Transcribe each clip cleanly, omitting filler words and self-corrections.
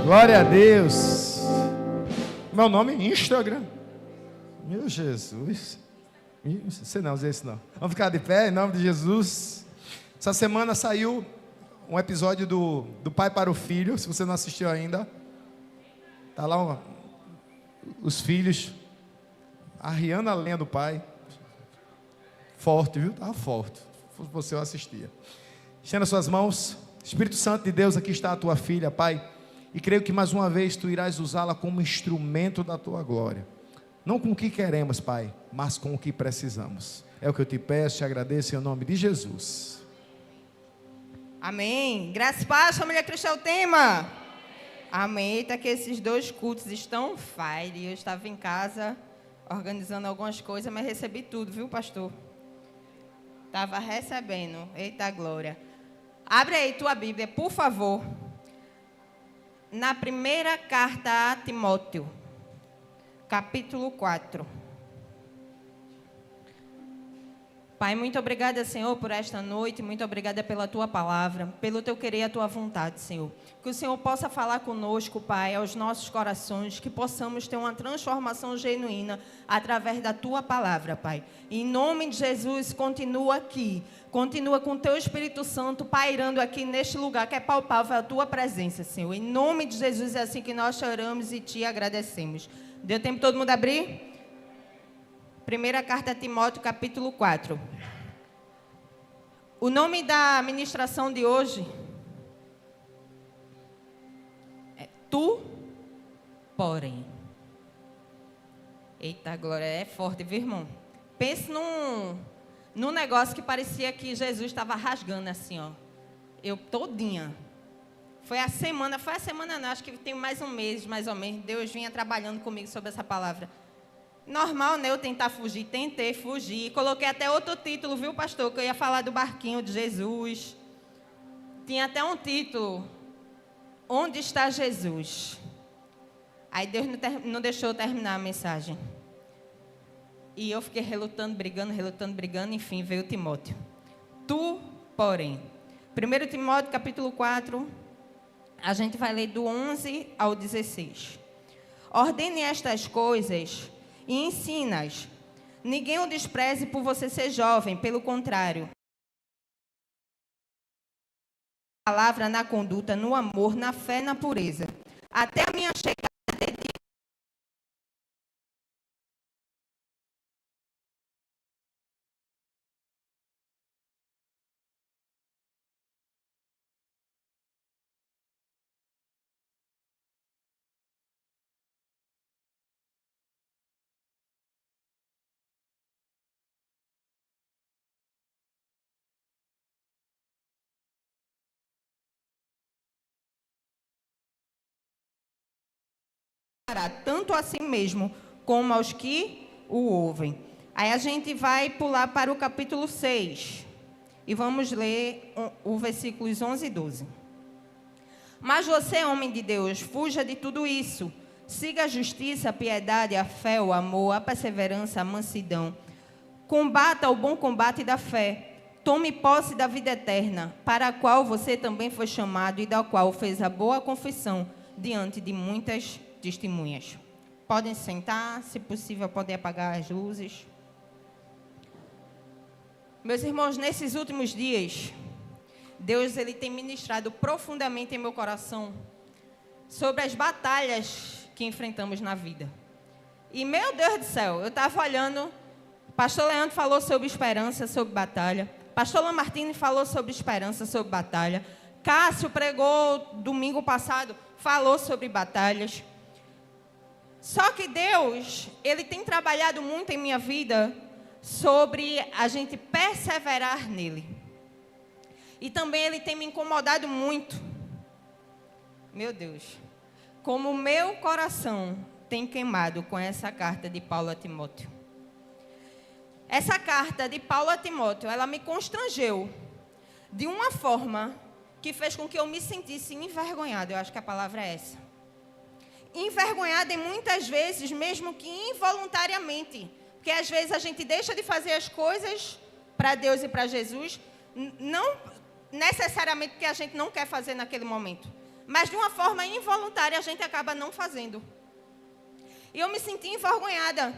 Glória a Deus. Meu nome é Instagram. Meu Jesus. Sei não, dizer isso não. Vamos ficar de pé em nome de Jesus. Essa semana saiu um episódio do Pai para o Filho. Se você não assistiu ainda, tá lá os filhos arriando a lenha do pai. Forte, viu? Estava forte. Se fosse você, eu assistia. Estenda as suas mãos. Espírito Santo de Deus, aqui está a tua filha, Pai. E creio que mais uma vez tu irás usá-la como instrumento da tua glória. Não com o que queremos, Pai, mas com o que precisamos. É o que eu te peço, te agradeço em nome de Jesus. Amém. Graças e paz, família cristã, é o tema. Amém. Eita, que esses dois cultos estão fire. Eu estava em casa organizando algumas coisas, mas recebi tudo, viu, pastor? Estava recebendo. Eita, glória. Abre aí tua Bíblia, por favor. Na primeira carta a Timóteo, capítulo 4. Pai, muito obrigada, Senhor, por esta noite. Muito obrigada pela tua palavra, pelo teu querer e a tua vontade, Senhor. Que o Senhor possa falar conosco, Pai, aos nossos corações, que possamos ter uma transformação genuína através da tua palavra, Pai. Em nome de Jesus, continua aqui. Continua com o teu Espírito Santo pairando aqui neste lugar que é palpável a tua presença, Senhor. Em nome de Jesus, é assim que nós choramos e te agradecemos. Deu tempo todo mundo abrir? Primeira carta a Timóteo, capítulo 4. O nome da ministração de hoje é Tu, porém. Eita, glória, é forte, viu, irmão? Pense num negócio que parecia que Jesus estava rasgando assim, ó. Eu todinha. Foi a semana não, acho que tem mais um mês, mais ou menos. Deus vinha trabalhando comigo sobre essa palavra. Normal, né, eu tentar fugir, tentei fugir, coloquei até outro título, viu, pastor, que eu ia falar do barquinho de Jesus. Tinha até um título, Onde está Jesus? Aí Deus não deixou eu terminar a mensagem. E eu fiquei relutando, brigando, enfim, veio Timóteo. Tu, porém. 1 Timóteo, capítulo 4, a gente vai ler do 11 ao 16. Ordene estas coisas e ensina-as. Ninguém o despreze por você ser jovem, pelo contrário. Na palavra, na conduta, no amor, na fé, na pureza. Até a minha chegada de ti. Tanto a si mesmo, como aos que o ouvem. Aí a gente vai pular para o capítulo 6. E vamos ler o versículos 11 e 12. Mas você, homem de Deus, fuja de tudo isso. Siga a justiça, a piedade, a fé, o amor, a perseverança, a mansidão. Combata o bom combate da fé. Tome posse da vida eterna, para a qual você também foi chamado e da qual fez a boa confissão diante de muitas testemunhas. Podem sentar, se possível, podem apagar as luzes. Meus irmãos, nesses últimos dias, Deus ele tem ministrado profundamente em meu coração sobre as batalhas que enfrentamos na vida. E, meu Deus do céu, eu estava olhando, pastor Leandro falou sobre esperança, sobre batalha. Pastor Lamartine falou sobre esperança, sobre batalha. Cássio pregou domingo passado, falou sobre batalhas. Só que Deus, ele tem trabalhado muito em minha vida sobre a gente perseverar nele. E também ele tem me incomodado muito. Meu Deus. Como o meu coração tem queimado com essa carta de Paulo a Timóteo. Essa carta de Paulo a Timóteo, ela me constrangeu de uma forma que fez com que eu me sentisse envergonhada. Eu acho que a palavra é essa. Envergonhada e muitas vezes, mesmo que involuntariamente. Porque às vezes a gente deixa de fazer as coisas para Deus e para Jesus, não necessariamente porque a gente não quer fazer naquele momento, mas de uma forma involuntária a gente acaba não fazendo. E eu me senti envergonhada,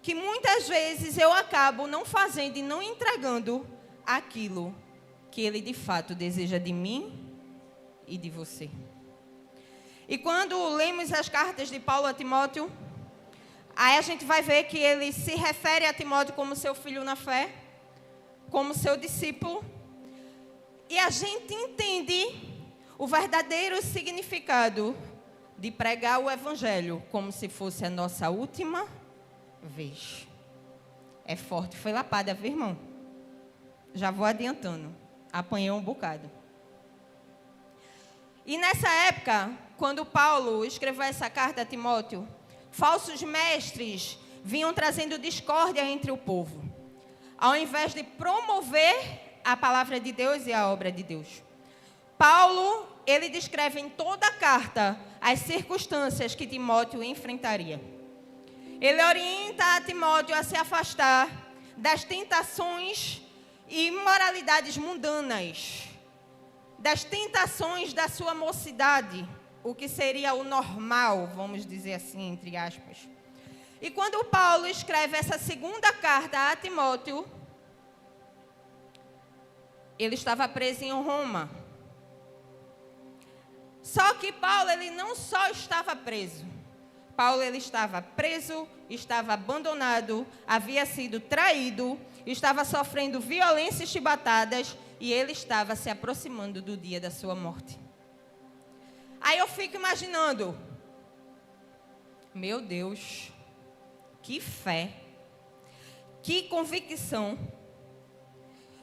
que muitas vezes eu acabo não fazendo e não entregando aquilo que Ele de fato deseja de mim e de você. E quando lemos as cartas de Paulo a Timóteo, aí a gente vai ver que ele se refere a Timóteo como seu filho na fé, como seu discípulo. E a gente entende o verdadeiro significado de pregar o Evangelho como se fosse a nossa última vez. É forte, foi lapada, viu, irmão? Já vou adiantando. Apanhei um bocado. E nessa época, quando Paulo escreveu essa carta a Timóteo, falsos mestres vinham trazendo discórdia entre o povo, ao invés de promover a palavra de Deus e a obra de Deus. Paulo, ele descreve em toda a carta as circunstâncias que Timóteo enfrentaria. Ele orienta a Timóteo a se afastar das tentações e imoralidades mundanas, das tentações da sua mocidade, o que seria o normal, vamos dizer assim, entre aspas. E quando Paulo escreve essa segunda carta a Timóteo, ele estava preso em Roma. Só que Paulo, ele não só estava preso. Paulo, ele estava preso, estava abandonado, havia sido traído, estava sofrendo violências e chibatadas, e ele estava se aproximando do dia da sua morte. Aí eu fico imaginando, meu Deus, que fé, que convicção.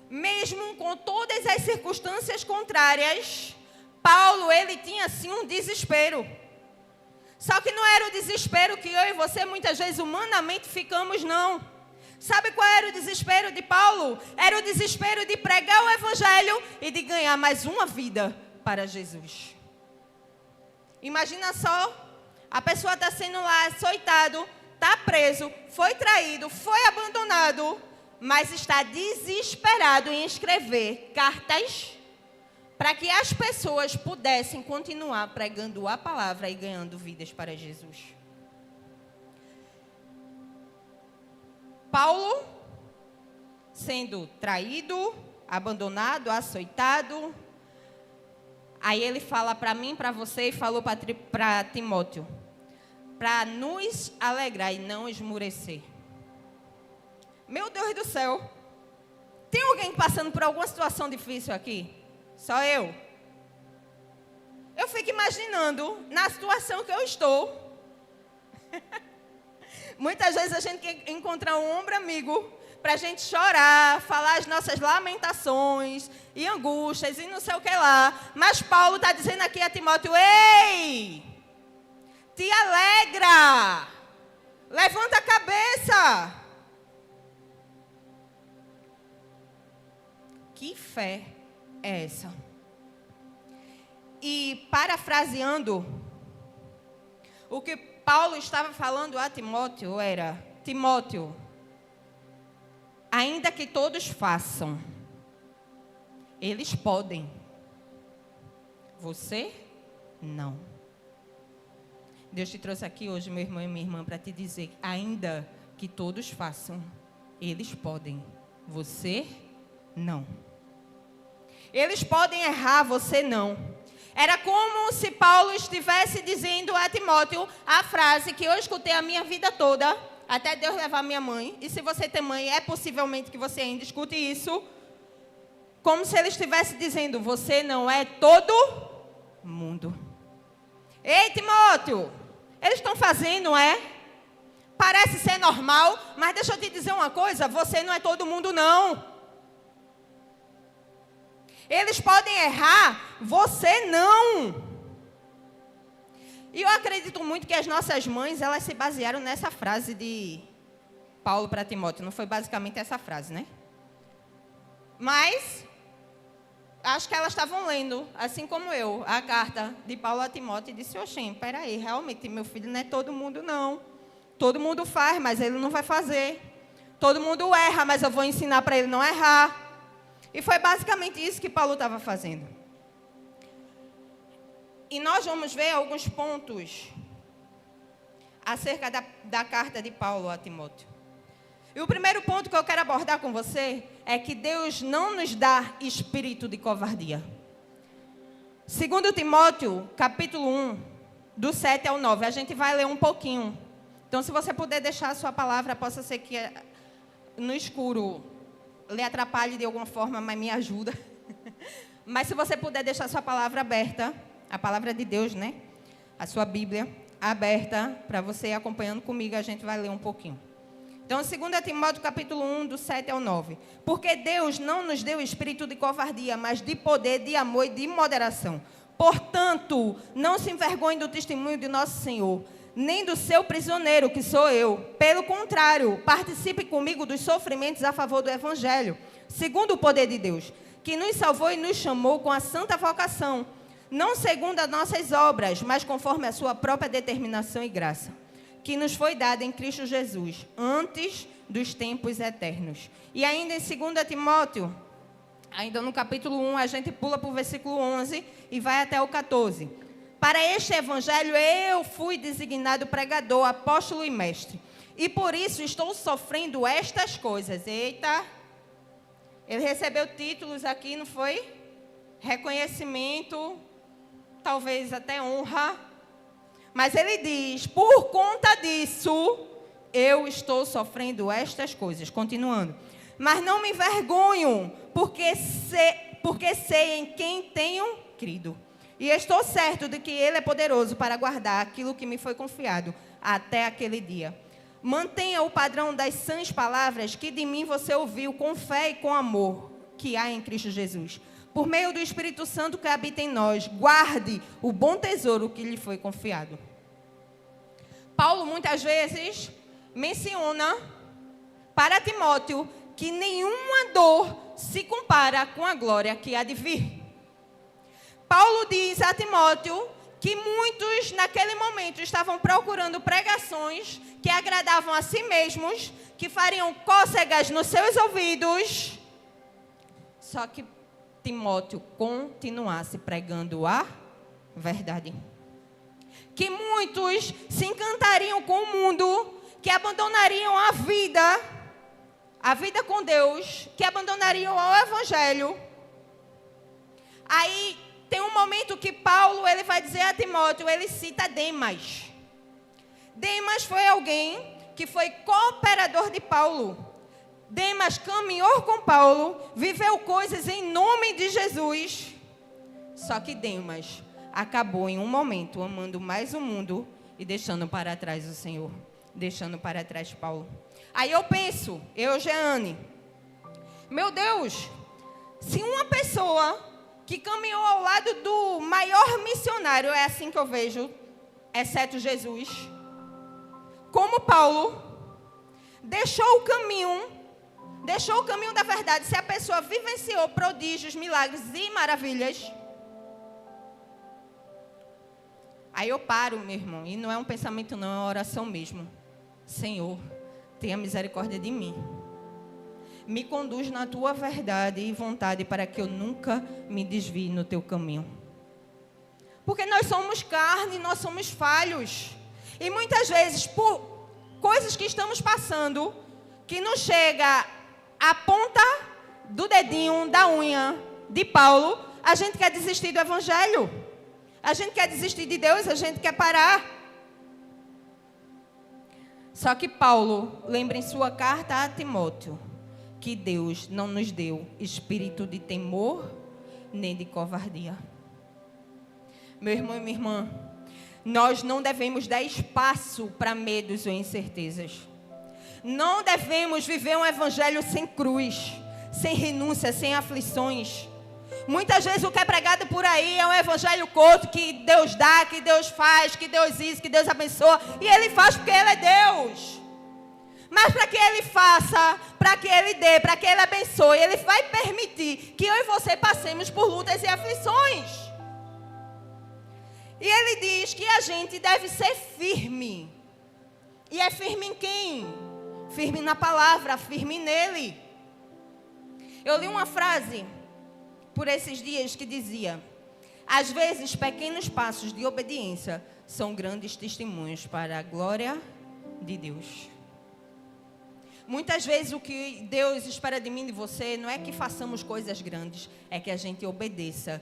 Mesmo com todas as circunstâncias contrárias, Paulo, ele tinha assim um desespero. Só que não era o desespero que eu e você muitas vezes humanamente ficamos, não. Sabe qual era o desespero de Paulo? Era o desespero de pregar o Evangelho e de ganhar mais uma vida para Jesus. Imagina só, a pessoa está sendo lá açoitado, está preso, foi traído, foi abandonado, mas está desesperado em escrever cartas para que as pessoas pudessem continuar pregando a palavra e ganhando vidas para Jesus. Paulo, sendo traído, abandonado, açoitado, aí ele fala para mim, para você, e falou para Timóteo, para nos alegrar e não esmurecer. Meu Deus do céu, tem alguém passando por alguma situação difícil aqui? Só eu? Eu fico imaginando na situação que eu estou. Muitas vezes a gente quer encontrar um ombro amigo para a gente chorar, falar as nossas lamentações e angústias e não sei o que lá. Mas Paulo está dizendo aqui a Timóteo, ei, te alegra, levanta a cabeça. Que fé é essa? E parafraseando, o que Paulo estava falando a Timóteo era, Timóteo, ainda que todos façam, eles podem. Você, não. Deus te trouxe aqui hoje, meu irmão e minha irmã, para te dizer, ainda que todos façam, eles podem. Você, não. Eles podem errar, você não. Era como se Paulo estivesse dizendo a Timóteo a frase que eu escutei a minha vida toda, até Deus levar minha mãe. E se você tem mãe, é possivelmente que você ainda escute isso. Como se ele estivesse dizendo, você não é todo mundo. Ei, Timóteo, eles estão fazendo, Parece ser normal, mas deixa eu te dizer uma coisa, você não é todo mundo, não. Eles podem errar, você não. E eu acredito muito que as nossas mães, elas se basearam nessa frase de Paulo para Timóteo. Não foi basicamente essa frase, né? Mas, acho que elas estavam lendo, assim como eu, a carta de Paulo a Timóteo e disse, oxê, peraí, realmente, meu filho não é todo mundo, não. Todo mundo faz, mas ele não vai fazer. Todo mundo erra, mas eu vou ensinar para ele não errar. E foi basicamente isso que Paulo estava fazendo. E nós vamos ver alguns pontos acerca da carta de Paulo a Timóteo. E o primeiro ponto que eu quero abordar com você é que Deus não nos dá espírito de covardia. 2 Timóteo, capítulo 1, do 7 ao 9. A gente vai ler um pouquinho. Então, se você puder deixar a sua palavra, possa ser que no escuro lhe atrapalhe de alguma forma, mas me ajuda. Mas se você puder deixar a sua palavra aberta, a palavra de Deus, né? A sua Bíblia aberta, para você ir acompanhando comigo, a gente vai ler um pouquinho. Então, 2 Timóteo, capítulo 1, do 7 ao 9. Porque Deus não nos deu espírito de covardia, mas de poder, de amor e de moderação. Portanto, não se envergonhe do testemunho de nosso Senhor, nem do seu prisioneiro, que sou eu. Pelo contrário, participe comigo dos sofrimentos a favor do Evangelho, segundo o poder de Deus, que nos salvou e nos chamou com a santa vocação, não segundo as nossas obras, mas conforme a sua própria determinação e graça, que nos foi dada em Cristo Jesus, antes dos tempos eternos. E ainda em 2 Timóteo, ainda no capítulo 1, a gente pula para o versículo 11 e vai até o 14. Para este evangelho eu fui designado pregador, apóstolo e mestre. E por isso estou sofrendo estas coisas. Eita! Ele recebeu títulos aqui, não foi? Reconhecimento, talvez até honra. Mas ele diz, por conta disso, eu estou sofrendo estas coisas. Continuando. Mas não me envergonho, porque sei em quem tenho crido. E estou certo de que Ele é poderoso para guardar aquilo que me foi confiado até aquele dia. Mantenha o padrão das sãs palavras que de mim você ouviu com fé e com amor que há em Cristo Jesus. Por meio do Espírito Santo que habita em nós, guarde o bom tesouro que lhe foi confiado. Paulo muitas vezes menciona para Timóteo que nenhuma dor se compara com a glória que há de vir. Paulo diz a Timóteo que muitos naquele momento estavam procurando pregações que agradavam a si mesmos, que fariam cócegas nos seus ouvidos, só que Timóteo continuasse pregando a verdade. Que muitos se encantariam com o mundo, que abandonariam a vida com Deus, que abandonariam o Evangelho. Aí tem um momento que Paulo ele vai dizer a Timóteo, ele cita Demas. Demas foi alguém que foi cooperador de Paulo. Demas caminhou com Paulo, viveu coisas em nome de Jesus. Só que Demas acabou em um momento amando mais o mundo e deixando para trás o Senhor, deixando para trás Paulo. Aí eu penso, Jeane, meu Deus, se uma pessoa que caminhou ao lado do maior missionário, é assim que eu vejo, exceto Jesus, como Paulo, deixou o caminho da verdade, se a pessoa vivenciou prodígios, milagres e maravilhas, aí eu paro, meu irmão, e não é um pensamento não, é uma oração mesmo. Senhor, tenha misericórdia de mim. Me conduz na tua verdade e vontade para que eu nunca me desvie no teu caminho. Porque nós somos carne, nós somos falhos. E muitas vezes, por coisas que estamos passando, que não chega à ponta do dedinho, da unha de Paulo, a gente quer desistir do Evangelho. A gente quer desistir de Deus, a gente quer parar. Só que Paulo lembra em sua carta a Timóteo que Deus não nos deu espírito de temor nem de covardia. Meu irmão e minha irmã, nós não devemos dar espaço para medos ou incertezas. Não devemos viver um evangelho sem cruz, sem renúncia, sem aflições. Muitas vezes o que é pregado por aí é um evangelho curto, que Deus dá, que Deus faz, que Deus isso, que Deus abençoa. E Ele faz porque Ele é Deus. Mas para que Ele faça, para que Ele dê, para que Ele abençoe, Ele vai permitir que eu e você passemos por lutas e aflições. E Ele diz que a gente deve ser firme. E é firme em quem? Firme na palavra, firme nele. Eu li uma frase por esses dias que dizia: Às vezes, pequenos passos de obediência são grandes testemunhos para a glória de Deus. Muitas vezes o que Deus espera de mim e de você não é que façamos coisas grandes, é que a gente obedeça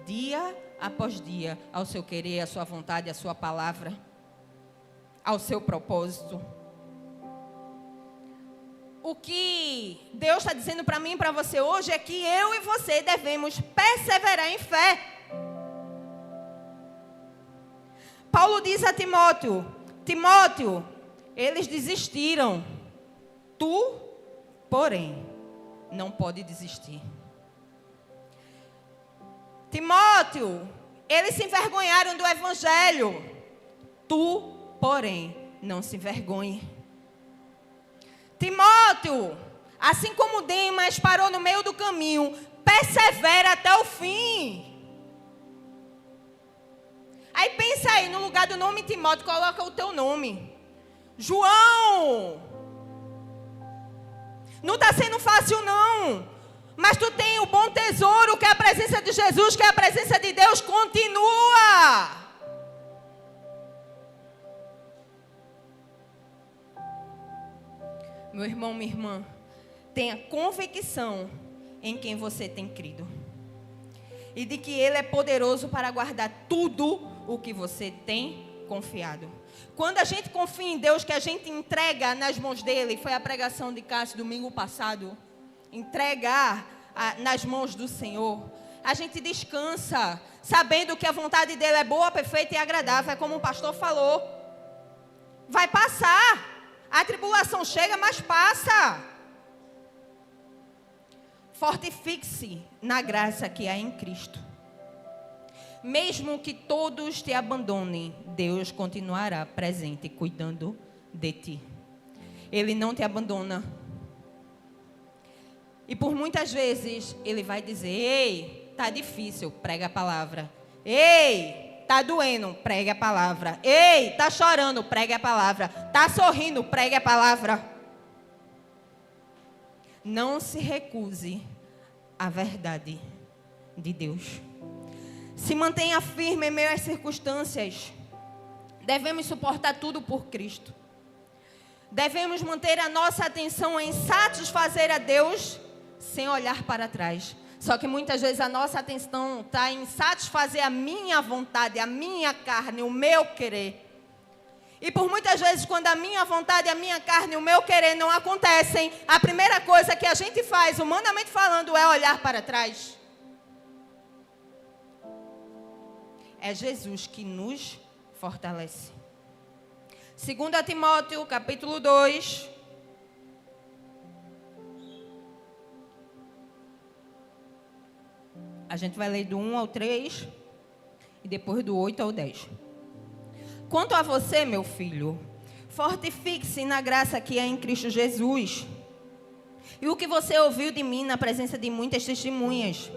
dia após dia ao seu querer, à sua vontade, à sua palavra, ao seu propósito. O que Deus está dizendo para mim e para você hoje é que eu e você devemos perseverar em fé. Paulo diz a Timóteo: Timóteo, eles desistiram. Tu, porém, não pode desistir. Timóteo, eles se envergonharam do evangelho. Tu, porém, não se envergonhe. Timóteo, assim como Demas parou no meio do caminho, persevera até o fim. Aí pensa aí, no lugar do nome Timóteo, coloca o teu nome. João. Não está sendo fácil não. Mas tu tem o bom tesouro, que é a presença de Jesus, que é a presença de Deus. Continua. Meu irmão, minha irmã, tenha convicção em quem você tem crido. E de que Ele é poderoso para guardar tudo o que você tem confiado. Quando a gente confia em Deus, que a gente entrega nas mãos dEle, foi a pregação de Cássio domingo passado, entregar nas mãos do Senhor, a gente descansa, sabendo que a vontade dEle é boa, perfeita e agradável, é como o pastor falou. Vai passar, a tribulação chega, mas passa. Fortifique-se na graça que há em Cristo. Mesmo que todos te abandonem, Deus continuará presente, cuidando de ti. Ele não te abandona. E por muitas vezes, Ele vai dizer: ei, tá difícil, prega a palavra. Ei, tá doendo, prega a palavra. Ei, tá chorando, prega a palavra. Tá sorrindo, prega a palavra. Não se recuse à verdade de Deus. Se mantenha firme em meio às circunstâncias. Devemos suportar tudo por Cristo. Devemos manter a nossa atenção em satisfazer a Deus sem olhar para trás. Só que muitas vezes a nossa atenção está em satisfazer a minha vontade, a minha carne, o meu querer. E por muitas vezes, quando a minha vontade, a minha carne, o meu querer não acontecem, a primeira coisa que a gente faz, humanamente falando, é olhar para trás. É Jesus que nos fortalece. 2 Timóteo, capítulo 2. A gente vai ler do 1 ao 3 e depois do 8 ao 10. Quanto a você, meu filho, fortifique-se na graça que há em Cristo Jesus. E o que você ouviu de mim na presença de muitas testemunhas,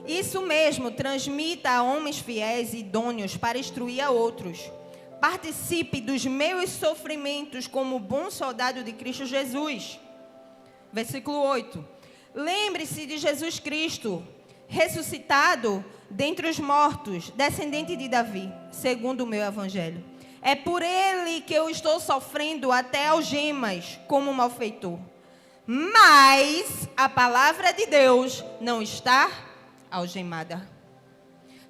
isso mesmo, transmita a homens fiéis e idôneos para instruir a outros. Participe dos meus sofrimentos como bom soldado de Cristo Jesus. Versículo 8. Lembre-se de Jesus Cristo, ressuscitado dentre os mortos, descendente de Davi, segundo o meu evangelho. É por ele que eu estou sofrendo até algemas, como malfeitor. Mas a palavra de Deus não está algemada.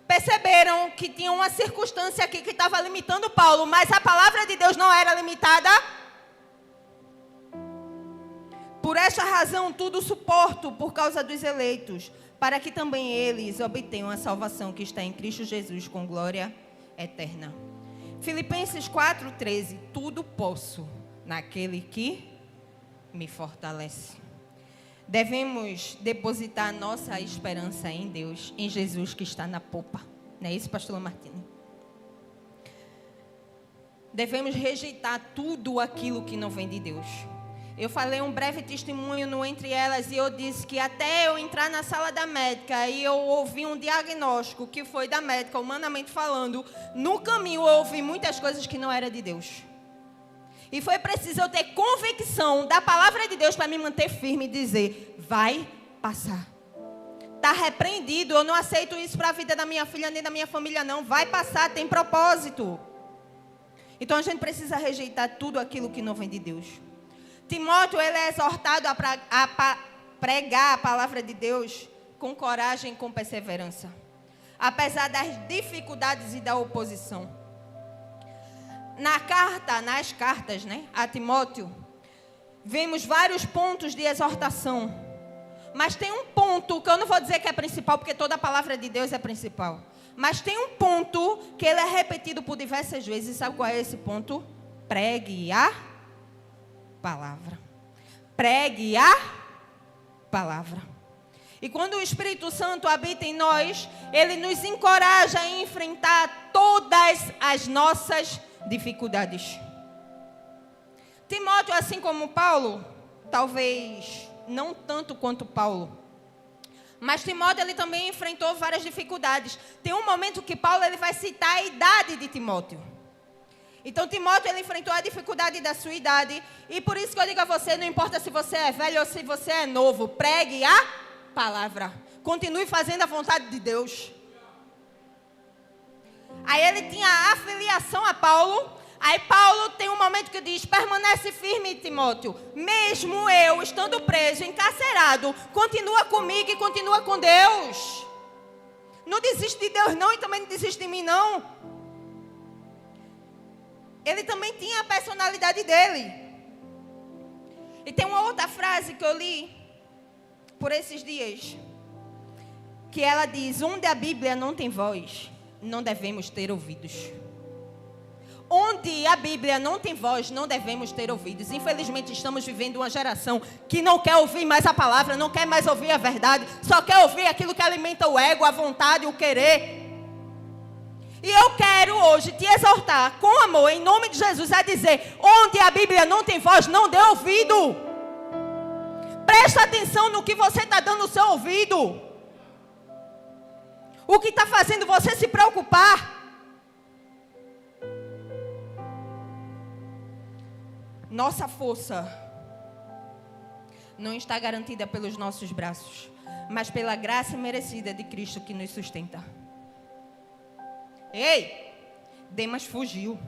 Perceberam que tinha uma circunstância aqui que estava limitando Paulo, mas a palavra de Deus não era limitada? Por esta razão, tudo suporto por causa dos eleitos, para que também eles obtenham a salvação que está em Cristo Jesus com glória eterna. Filipenses 4:13, tudo posso naquele que me fortalece. Devemos depositar nossa esperança em Deus, em Jesus que está na popa. Não é isso, pastor Lamartine? Devemos rejeitar tudo aquilo que não vem de Deus. Eu falei um breve testemunho no Entre Elas e eu disse que até eu entrar na sala da médica e eu ouvi um diagnóstico que foi da médica, humanamente falando, no caminho eu ouvi muitas coisas que não eram de Deus. E foi preciso eu ter convicção da palavra de Deus para me manter firme e dizer, vai passar. Está repreendido. Eu não aceito isso para a vida da minha filha nem da minha família, não. Vai passar, tem propósito. Então a gente precisa rejeitar tudo aquilo que não vem de Deus. Timóteo, ele é exortado a pregar a palavra de Deus com coragem e com perseverança, apesar das dificuldades e da oposição. Nas cartas, a Timóteo, vemos vários pontos de exortação. Mas tem um ponto que eu não vou dizer que é principal, porque toda a palavra de Deus é principal. Mas tem um ponto que ele é repetido por diversas vezes. Sabe qual é esse ponto? Pregue a palavra. Pregue a palavra. E quando o Espírito Santo habita em nós, ele nos encoraja a enfrentar todas as nossas dificuldades. Timóteo, assim como Paulo, talvez não tanto quanto Paulo, mas Timóteo, ele também enfrentou várias dificuldades. Tem um momento que Paulo, ele vai citar a idade de Timóteo. Então Timóteo, ele enfrentou a dificuldade da sua idade, e por isso que eu digo a você, não importa se você é velho ou se você é novo, pregue a palavra. Continue fazendo a vontade de Deus. Aí ele tinha a afiliação a Paulo. Aí Paulo tem um momento que diz: permanece firme, Timóteo. Mesmo eu estando preso, encarcerado, continua comigo e continua com Deus. Não desiste de Deus não, e também não desiste de mim não. Ele também tinha a personalidade dele. E tem uma outra frase que eu li por esses dias, que ela diz: onde a Bíblia não tem voz, não devemos ter ouvidos. Onde a Bíblia não tem voz, não devemos ter ouvidos. Infelizmente, estamos vivendo uma geração que não quer ouvir mais a palavra, não quer mais ouvir a verdade, só quer ouvir aquilo que alimenta o ego, a vontade, o querer. E eu quero hoje te exortar com amor, em nome de Jesus, a dizer: onde a Bíblia não tem voz, não dê ouvido. Presta atenção no que você está dando o seu ouvido. O que está fazendo você se preocupar. Nossa força não está garantida pelos nossos braços, mas pela graça merecida de Cristo que nos sustenta. Ei, Demas fugiu.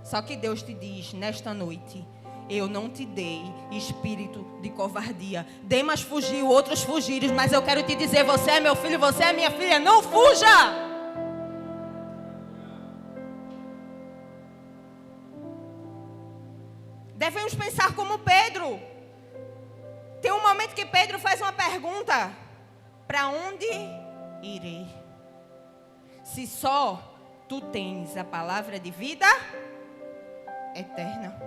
Só que Deus te diz nesta noite: eu não te dei espírito de covardia. Demas fugiu, outros fugiram, mas eu quero te dizer: você é meu filho, você é minha filha, não fuja! Devemos pensar como Pedro. Tem um momento que Pedro faz uma pergunta: para onde irei? Se só tu tens a palavra de vida eterna.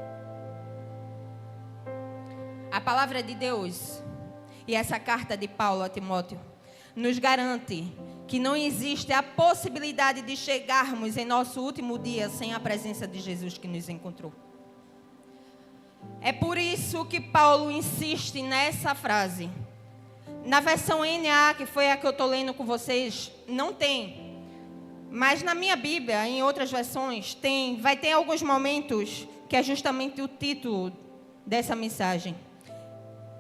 A palavra de Deus e essa carta de Paulo a Timóteo nos garante que não existe a possibilidade de chegarmos em nosso último dia sem a presença de Jesus que nos encontrou. É por isso que Paulo insiste nessa frase. Na versão NA, que foi a que eu estou lendo com vocês, não tem. Mas na minha Bíblia, em outras versões, tem. Vai ter alguns momentos que é justamente o título dessa mensagem.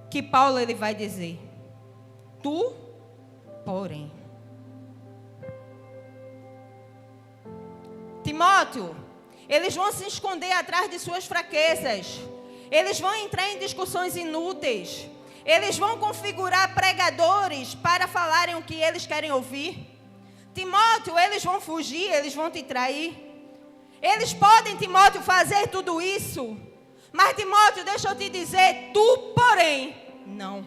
Que Paulo, ele vai dizer: tu, porém. Timóteo, eles vão se esconder atrás de suas fraquezas. Eles vão entrar em discussões inúteis. Eles vão configurar pregadores para falarem o que eles querem ouvir. Timóteo, eles vão fugir, eles vão te trair. Eles podem, Timóteo, fazer tudo isso. Mas, Timóteo, deixa eu te dizer, tu, porém, não.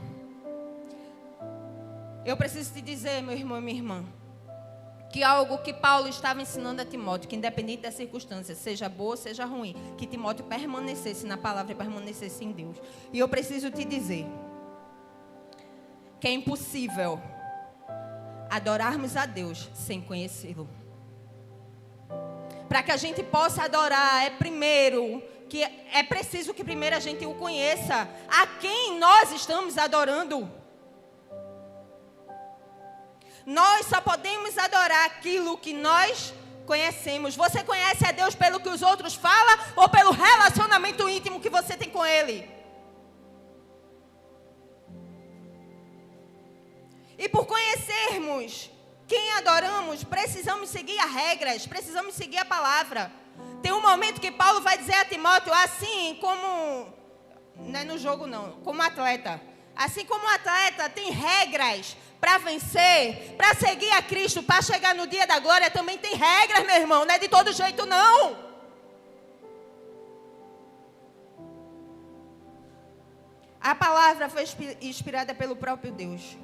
Eu preciso te dizer, meu irmão e minha irmã, que algo que Paulo estava ensinando a Timóteo, que independente das circunstâncias, seja boa, seja ruim, que Timóteo permanecesse na palavra e permanecesse em Deus. E eu preciso te dizer que é impossível adorarmos a Deus sem conhecê-lo. Para que a gente possa adorar, é preciso que primeiro a gente o conheça. A quem nós estamos adorando? Nós só podemos adorar aquilo que nós conhecemos. Você conhece a Deus pelo que os outros falam ou pelo relacionamento íntimo que você tem com Ele? E por conhecermos quem adoramos, precisamos seguir as regras, precisamos seguir a palavra. Tem um momento que Paulo vai dizer a Timóteo, assim como, não é no jogo não, como atleta. Assim como o atleta tem regras para vencer, para seguir a Cristo, para chegar no dia da glória, também tem regras, meu irmão, não é de todo jeito não. A palavra foi inspirada pelo próprio Deus.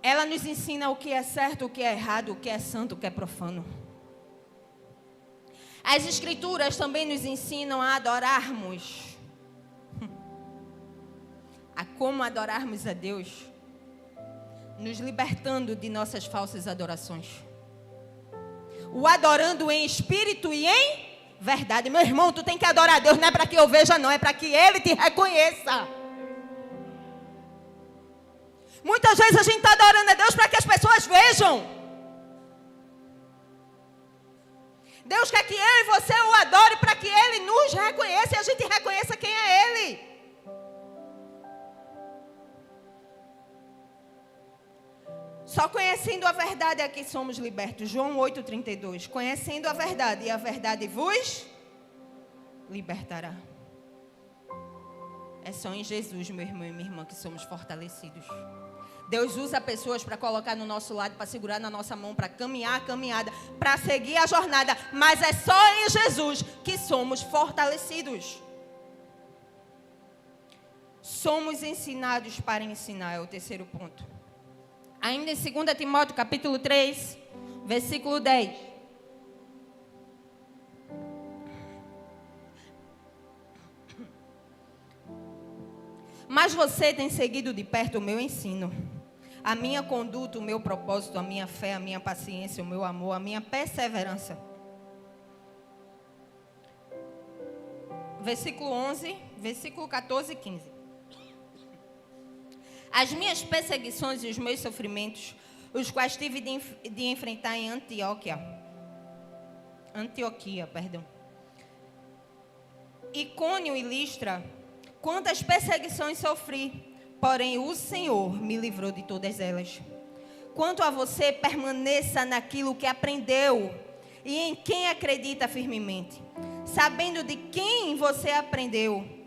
Ela nos ensina o que é certo, o que é errado, o que é santo, o que é profano. As Escrituras também nos ensinam a adorarmos. A como adorarmos a Deus, nos libertando de nossas falsas adorações. O adorando em espírito e em verdade. Meu irmão, tu tem que adorar a Deus, não é para que eu veja não, é para que Ele te reconheça. Muitas vezes a gente está adorando a Deus para que as pessoas vejam. Deus quer que eu e você o adore para que Ele nos reconheça e a gente reconheça quem é Ele. Só conhecendo a verdade é que somos libertos. João 8,32. Conhecendo a verdade, e a verdade vos libertará. É só em Jesus, meu irmão e minha irmã, que somos fortalecidos. Deus usa pessoas para colocar no nosso lado, para segurar na nossa mão, para caminhar a caminhada, para seguir a jornada. Mas é só em Jesus que somos fortalecidos. Somos ensinados para ensinar, é o terceiro ponto. Ainda em 2 Timóteo, capítulo 3, versículo 10. Mas você tem seguido de perto o meu ensino, a minha conduta, o meu propósito, a minha fé, a minha paciência, o meu amor, a minha perseverança. Versículo 11, versículo 14 e 15. As minhas perseguições e os meus sofrimentos, os quais tive de enfrentar em Antioquia, Icônio e Listra, quantas perseguições sofri, porém o Senhor me livrou de todas elas. Quanto a você, permaneça naquilo que aprendeu e em quem acredita firmemente, sabendo de quem você aprendeu,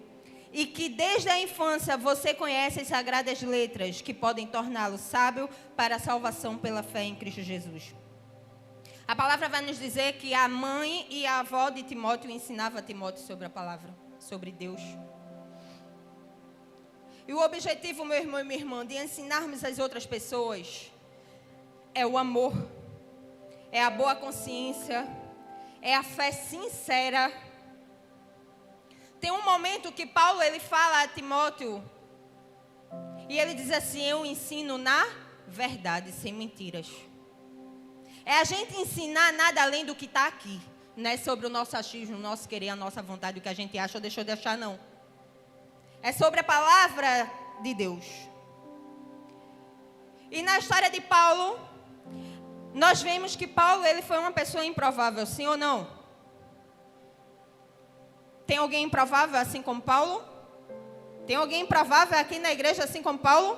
e que desde a infância você conhece as sagradas letras que podem torná-lo sábio para a salvação pela fé em Cristo Jesus. A palavra vai nos dizer que a mãe e a avó de Timóteo ensinavam a Timóteo sobre a palavra, sobre Deus. E o objetivo, meu irmão e minha irmã, de ensinarmos as outras pessoas é o amor, é a boa consciência, é a fé sincera. Tem um momento que Paulo ele fala a Timóteo e ele diz assim: eu ensino na verdade, sem mentiras. É a gente ensinar nada além do que está aqui. Não é sobre o nosso achismo, o nosso querer, a nossa vontade, o que a gente acha ou deixou de achar, não. É sobre a palavra de Deus. E na história de Paulo, nós vemos que Paulo ele foi uma pessoa improvável, sim ou não? Tem alguém improvável assim como Paulo? Tem alguém improvável aqui na igreja assim como Paulo?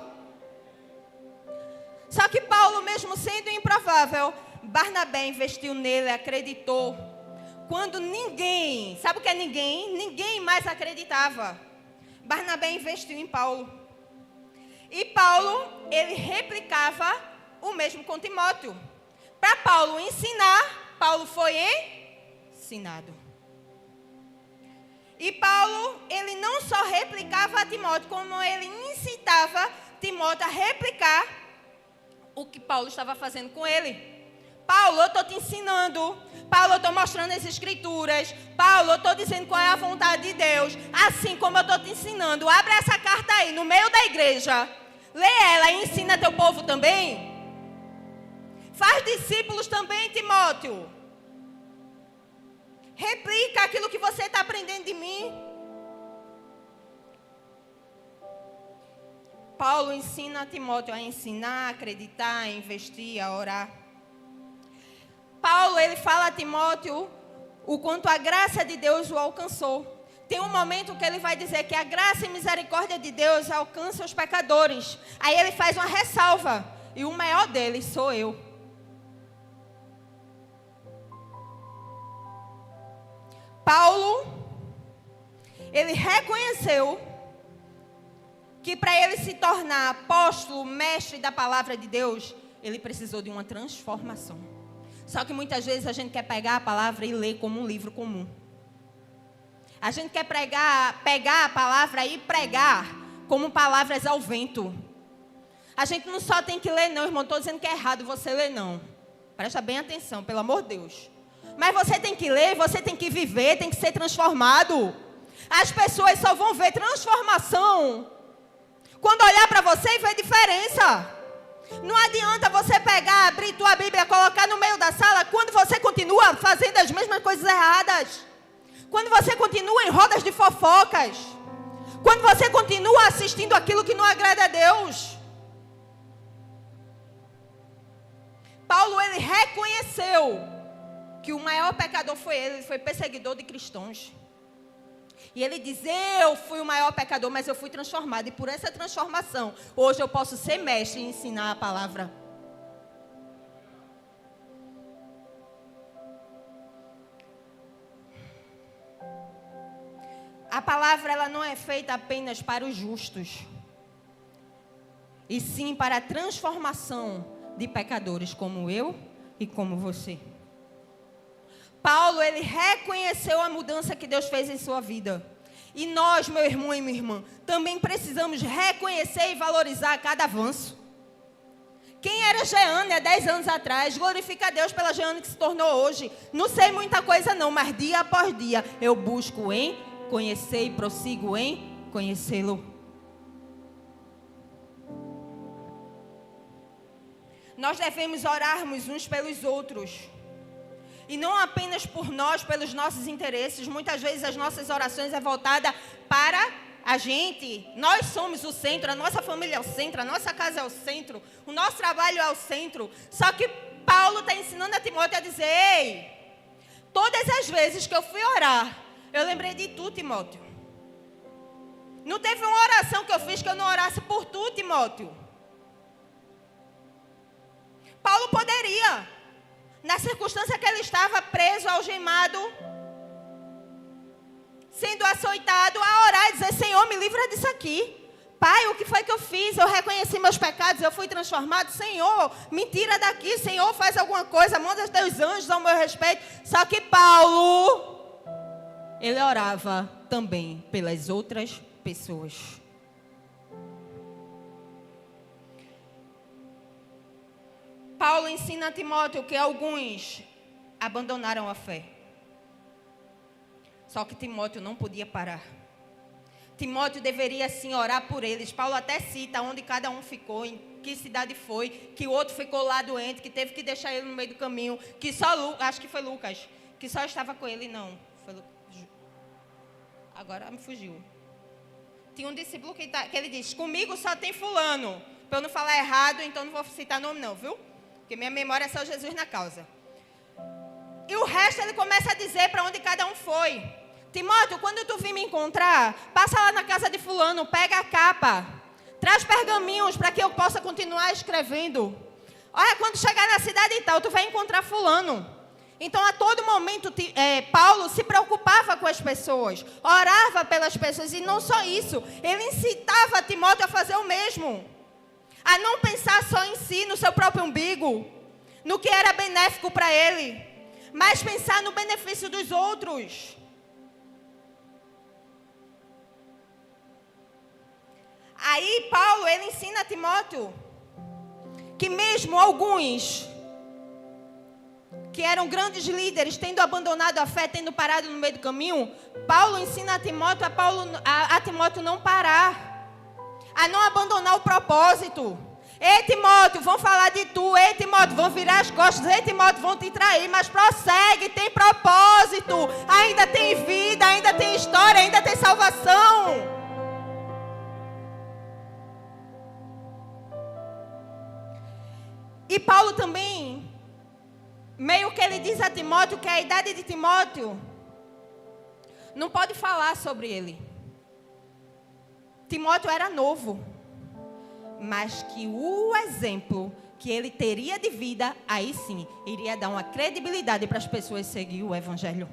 Só que Paulo, mesmo sendo improvável, Barnabé investiu nele, acreditou. Quando ninguém, sabe o que é ninguém? Ninguém mais acreditava. Barnabé investiu em Paulo. E Paulo, ele replicava o mesmo com Timóteo. Para Paulo ensinar, Paulo foi ensinado. E Paulo, ele não só replicava a Timóteo, como ele incitava Timóteo a replicar o que Paulo estava fazendo com ele. Paulo, eu estou te ensinando. Paulo, eu estou mostrando as escrituras. Paulo, eu estou dizendo qual é a vontade de Deus. Assim como eu estou te ensinando. Abre essa carta aí, no meio da igreja. Lê ela e ensina teu povo também. Faz discípulos também, Timóteo. Replica aquilo que você está aprendendo de mim. Paulo ensina a Timóteo a ensinar, a acreditar, a investir, a orar. Paulo, ele fala a Timóteo o quanto a graça de Deus o alcançou. Tem um momento que ele vai dizer que a graça e misericórdia de Deus alcança os pecadores. Aí ele faz uma ressalva. E o maior deles sou eu. Paulo, ele reconheceu que para ele se tornar apóstolo, mestre da palavra de Deus, ele precisou de uma transformação. Só que muitas vezes a gente quer pegar a palavra e ler como um livro comum. A gente quer pegar a palavra e pregar como palavras ao vento. A gente não só tem que ler não, irmão, estou dizendo que é errado você ler não. Presta bem atenção, pelo amor de Deus. Mas você tem que ler, você tem que viver, tem que ser transformado. As pessoas só vão ver transformação quando olhar para você e ver diferença. Não adianta você pegar, abrir tua Bíblia, colocar no meio da sala, quando você continua fazendo as mesmas coisas erradas. Quando você continua em rodas de fofocas. Quando você continua assistindo aquilo que não agrada a Deus. Paulo, ele reconheceu que o maior pecador foi ele foi perseguidor de cristãos. E ele diz, eu fui o maior pecador, mas eu fui transformado. E por essa transformação, hoje eu posso ser mestre e ensinar a palavra. A palavra, ela não é feita apenas para os justos. E sim para a transformação de pecadores como eu e como você. Paulo, ele reconheceu a mudança que Deus fez em sua vida. E nós, meu irmão e minha irmã, também precisamos reconhecer e valorizar cada avanço. Quem era Jeane há 10 anos atrás, glorifica a Deus pela Jeane que se tornou hoje. Não sei muita coisa não, mas dia após dia eu busco em conhecer e prossigo em conhecê-lo. Nós devemos orarmos uns pelos outros. E não apenas por nós, pelos nossos interesses. Muitas vezes as nossas orações é voltada para a gente. Nós somos o centro, a nossa família é o centro, a nossa casa é o centro, o nosso trabalho é o centro. Só que Paulo está ensinando a Timóteo a dizer, ei, todas as vezes que eu fui orar, eu lembrei de tu, Timóteo. Não teve uma oração que eu fiz que eu não orasse por tu, Timóteo. Paulo poderia, na circunstância que ele estava preso, algemado, sendo açoitado, a orar e dizer, Senhor, me livra disso aqui. Pai, o que foi que eu fiz? Eu reconheci meus pecados, eu fui transformado. Senhor, me tira daqui. Senhor, faz alguma coisa, manda os teus anjos ao meu respeito. Só que Paulo, ele orava também pelas outras pessoas. Paulo ensina a Timóteo que alguns abandonaram a fé. Só que Timóteo não podia parar. Timóteo deveria sim orar por eles. Paulo até cita onde cada um ficou, em que cidade foi, que o outro ficou lá doente, que teve que deixar ele no meio do caminho, que só, acho que foi Lucas, que só estava com ele, não. Foi agora me fugiu. Tinha um discípulo que ele diz, comigo só tem fulano. Para eu não falar errado, então não vou citar nome não, viu? Porque minha memória é só Jesus na causa. E o resto ele começa a dizer para onde cada um foi. Timóteo, quando tu vir me encontrar, passa lá na casa de fulano, pega a capa, traz pergaminhos para que eu possa continuar escrevendo. Olha, quando chegar na cidade e tal, tu vai encontrar fulano. Então, a todo momento, Paulo se preocupava com as pessoas, orava pelas pessoas, e não só isso, ele incitava Timóteo a fazer o mesmo. A não pensar só em si, no seu próprio umbigo, no que era benéfico para ele, mas pensar no benefício dos outros. Aí Paulo, ele ensina a Timóteo que mesmo alguns que eram grandes líderes, tendo abandonado a fé, tendo parado no meio do caminho, Paulo ensina a Timóteo a Timóteo não parar, a não abandonar o propósito. Ei, Timóteo, vão falar de tu. Ei, Timóteo, vão virar as costas. Ei, Timóteo, vão te trair. Mas prossegue, tem propósito. Ainda tem vida, ainda tem história, ainda tem salvação. E Paulo também, meio que ele diz a Timóteo que a idade de Timóteo não pode falar sobre ele. Timóteo era novo, mas que o exemplo que ele teria de vida, aí sim, iria dar uma credibilidade para as pessoas seguir o evangelho.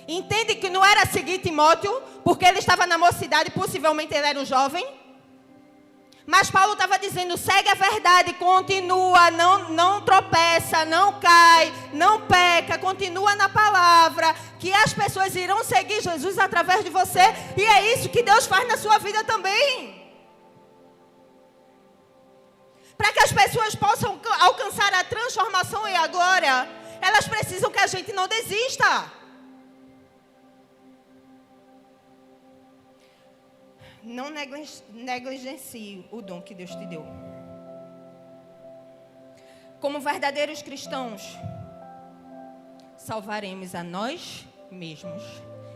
Entende que não era seguir Timóteo, porque ele estava na mocidade, possivelmente ele era um jovem. Mas Paulo estava dizendo, segue a verdade, continua, não tropeça, não cai, não peca, continua na palavra, que as pessoas irão seguir Jesus através de você, e é isso que Deus faz na sua vida também. Para que as pessoas possam alcançar a transformação e a glória, elas precisam que a gente não desista. Não negligencie o dom que Deus te deu. Como verdadeiros cristãos, salvaremos a nós mesmos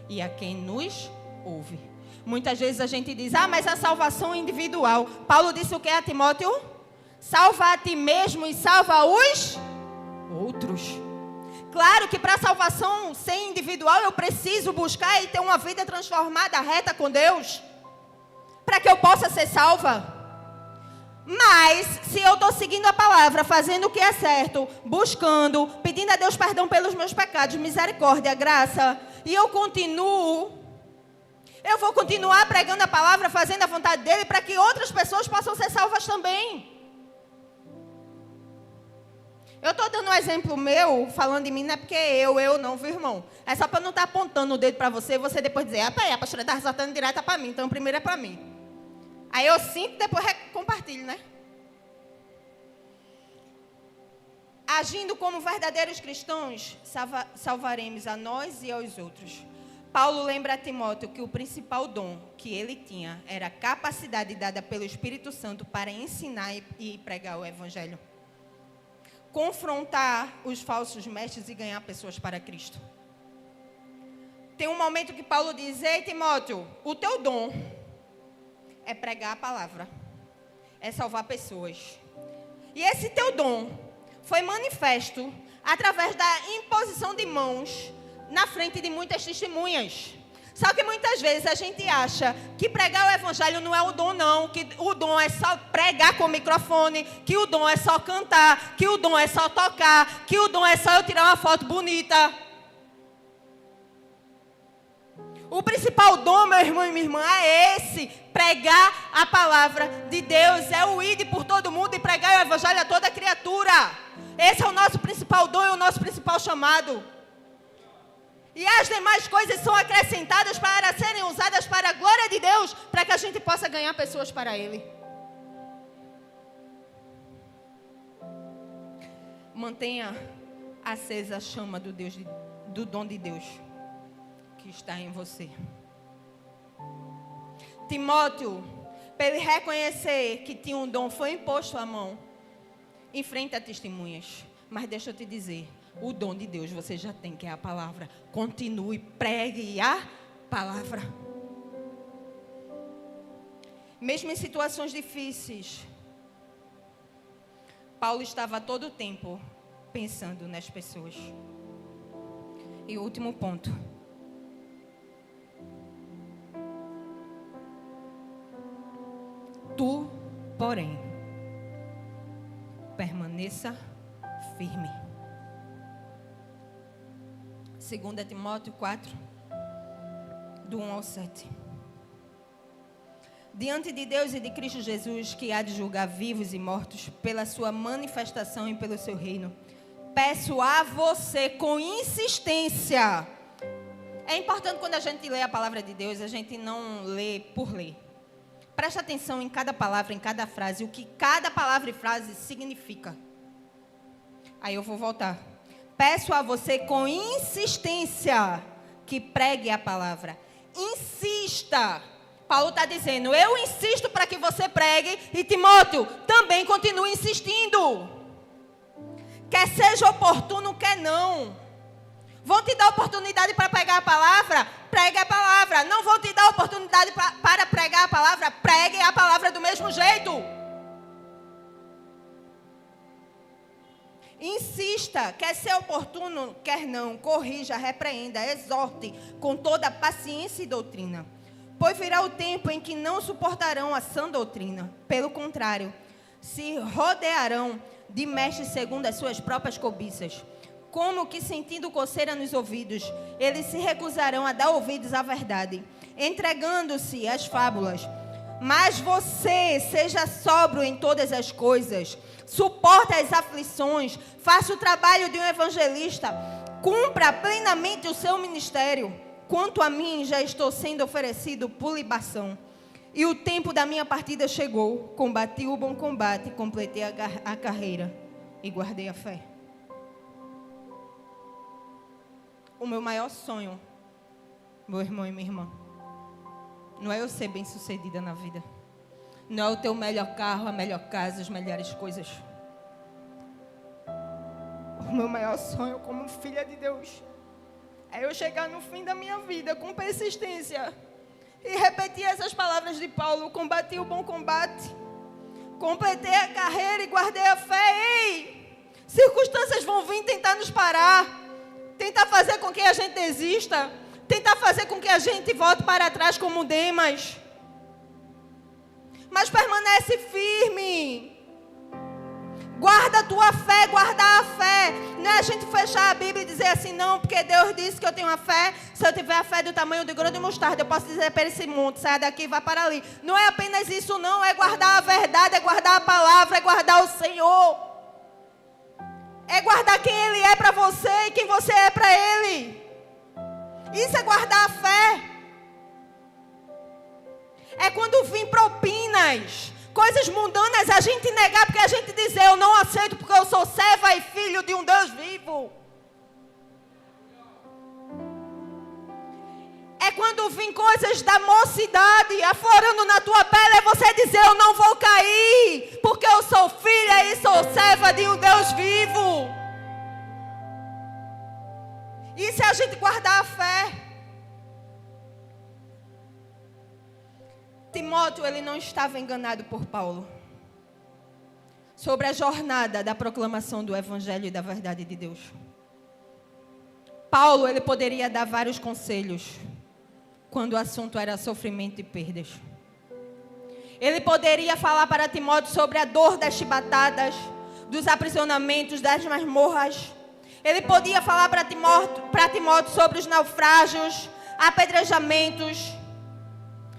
e a quem nos ouve. Muitas vezes a gente diz, mas a salvação é individual. Paulo disse o que a Timóteo? Salva a ti mesmo e salva os outros. Claro que para a salvação ser individual, eu preciso buscar e ter uma vida transformada, reta com Deus, para que eu possa ser salva. Mas, se eu estou seguindo a palavra, fazendo o que é certo, buscando, pedindo a Deus perdão pelos meus pecados, misericórdia, graça, e eu vou continuar pregando a palavra, fazendo a vontade dele, para que outras pessoas possam ser salvas também. Eu estou dando um exemplo meu, falando de mim, não é porque eu não, viu, irmão? É só para não estar apontando o dedo para você, e você depois dizer, peraí, a pastora está ressaltando direto para mim, então primeiro é para mim. Aí eu sinto, depois compartilho, né? Agindo como verdadeiros cristãos, salvaremos a nós e aos outros. Paulo lembra a Timóteo que o principal dom que ele tinha era a capacidade dada pelo Espírito Santo para ensinar e pregar o evangelho. Confrontar os falsos mestres e ganhar pessoas para Cristo. Tem um momento que Paulo diz, ei Timóteo, o teu dom é pregar a palavra, é salvar pessoas. E esse teu dom foi manifesto através da imposição de mãos na frente de muitas testemunhas. Só que muitas vezes a gente acha que pregar o evangelho não é o dom não, que o dom é só pregar com o microfone, que o dom é só cantar, que o dom é só tocar, que o dom é só eu tirar uma foto bonita. O principal dom, meu irmão e minha irmã, é esse, pregar a palavra de Deus, é o ir por todo mundo e pregar o evangelho a toda criatura. Esse é o nosso principal dom e o nosso principal chamado. E as demais coisas são acrescentadas para serem usadas para a glória de Deus, para que a gente possa ganhar pessoas para Ele. Mantenha acesa a chama do dom de Deus que está em você. Timóteo, para ele reconhecer que tinha um dom, foi imposto a mão. Enfrenta testemunhas. Mas deixa eu te dizer, o dom de Deus você já tem, que é a palavra. Continue, pregue a palavra. Mesmo em situações difíceis, Paulo estava todo o tempo pensando nas pessoas. E o último ponto. Tu, porém, permaneça firme. 2 Timóteo 4, do 1 ao 7. Diante de Deus e de Cristo Jesus, que há de julgar vivos e mortos, pela sua manifestação e pelo seu reino, peço a você com insistência. É importante quando a gente lê a palavra de Deus, a gente não lê por ler. Preste atenção em cada palavra, em cada frase, o que cada palavra e frase significa. Aí eu vou voltar. Peço a você com insistência que pregue a palavra. Insista. Paulo está dizendo, eu insisto para que você pregue, e Timóteo também continue insistindo. Quer seja oportuno, quer não. Vão te dar oportunidade para pregar a palavra? Pregue a palavra. Não vão te dar oportunidade para pregar a palavra? Pregue a palavra do mesmo jeito. Insista, quer ser oportuno, quer não, corrija, repreenda, exorte, com toda paciência e doutrina. Pois virá o tempo em que não suportarão a sã doutrina. Pelo contrário, se rodearão de mestres segundo as suas próprias cobiças. Como que, sentindo coceira nos ouvidos, eles se recusarão a dar ouvidos à verdade, entregando-se às fábulas. Mas você seja sóbrio em todas as coisas, suporte as aflições, faça o trabalho de um evangelista, cumpra plenamente o seu ministério. Quanto a mim, já estou sendo oferecido por libação. E o tempo da minha partida chegou. Combati o bom combate, completei a carreira e guardei a fé. O meu maior sonho, meu irmão e minha irmã, não é eu ser bem-sucedida na vida. Não é o ter o melhor carro, a melhor casa, as melhores coisas. O meu maior sonho como filha de Deus é eu chegar no fim da minha vida com persistência e repetir essas palavras de Paulo: combati o bom combate, completei a carreira e guardei a fé. Ei, circunstâncias vão vir tentar nos parar, tentar fazer com que a gente desista, tentar fazer com que a gente volte para trás como Demas. Mas permanece firme. Guarda a tua fé, guardar a fé. Não é a gente fechar a Bíblia e dizer assim, não, porque Deus disse que eu tenho a fé. Se eu tiver a fé do tamanho do grão de mostarda, eu posso dizer para esse monte, saia daqui e vá para ali. Não é apenas isso, não. É guardar a verdade, é guardar a palavra, é guardar o Senhor. É guardar quem Ele é para você e quem você é para Ele. Isso é guardar a fé. É quando vêm propinas, coisas mundanas, a gente negar, porque a gente diz, eu não aceito porque eu sou serva e filho de um Deus vivo. É quando vêm coisas da mocidade aflorando na tua pele, é você dizer, eu não vou cair, porque eu sou filha e sou serva de um Deus vivo. Isso é a gente guardar a fé. Timóteo, ele não estava enganado por Paulo sobre a jornada da proclamação do Evangelho e da verdade de Deus. Paulo, ele poderia dar vários conselhos quando o assunto era sofrimento e perdas. Ele poderia falar para Timóteo sobre a dor das chibatadas, dos aprisionamentos, das masmorras. Ele podia falar para Timóteo sobre os naufrágios, apedrejamentos,